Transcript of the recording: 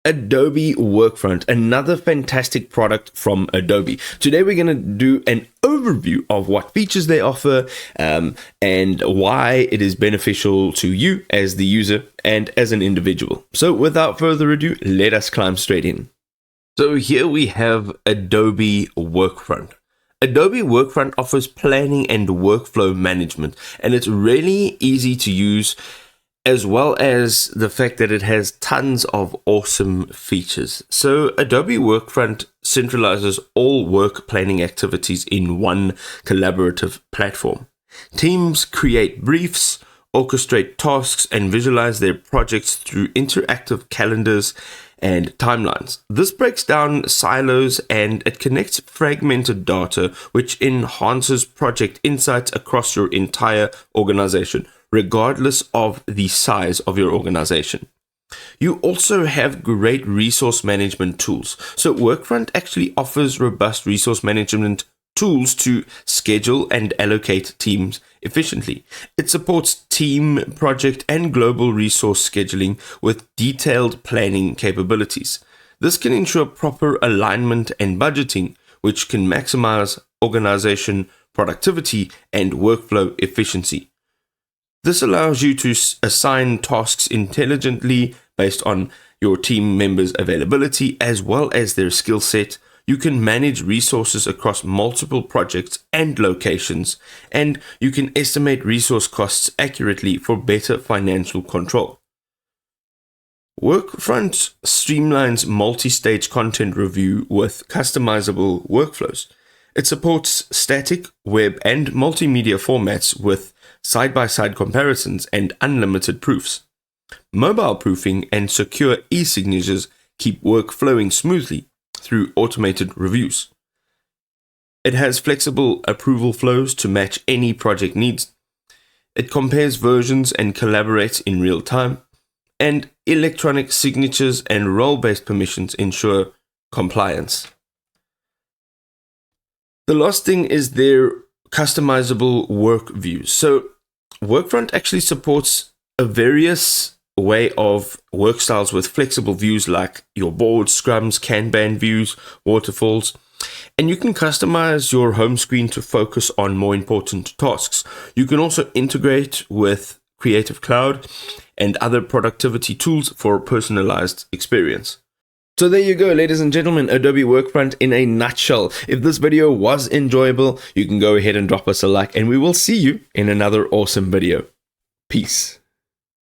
Adobe Workfront, another fantastic product from Adobe. Today we're going to do an overview of what features they offer and why it is beneficial to you as the user and as an individual. So without further ado, let us climb straight in. So here we have Adobe Workfront. Adobe Workfront offers planning and workflow management, and it's really easy to use, as well as the fact that it has tons of awesome features. So Adobe Workfront centralizes all work planning activities in one collaborative platform. Teams create briefs, orchestrate tasks, and visualize their projects through interactive calendars and timelines. This breaks down silos and it connects fragmented data, which enhances project insights across your entire organization, regardless of the size of your organization. You also have great resource management tools. So Workfront actually offers robust resource management tools to schedule and allocate teams efficiently. It supports team, project, and global resource scheduling with detailed planning capabilities. This can ensure proper alignment and budgeting, which can maximize organization productivity and workflow efficiency. This allows you to assign tasks intelligently based on your team members' availability as well as their skill set. You can manage resources across multiple projects and locations, and you can estimate resource costs accurately for better financial control. Workfront streamlines multi-stage content review with customizable workflows. It supports static, web, and multimedia formats with side-by-side comparisons and unlimited proofs. Mobile proofing and secure e-signatures keep work flowing smoothly through automated reviews. It has flexible approval flows to match any project needs. It compares versions and collaborates in real time. And electronic signatures and role-based permissions ensure compliance. The last thing is their customizable work views. So Workfront actually supports a various way of work styles with flexible views like your boards, scrums, Kanban views, waterfalls, and you can customize your home screen to focus on more important tasks. You can also integrate with Creative Cloud and other productivity tools for a personalized experience. So there you go, ladies and gentlemen, Adobe Workfront in a nutshell. If this video was enjoyable, you can go ahead and drop us a like, and we will see you in another awesome video. Peace.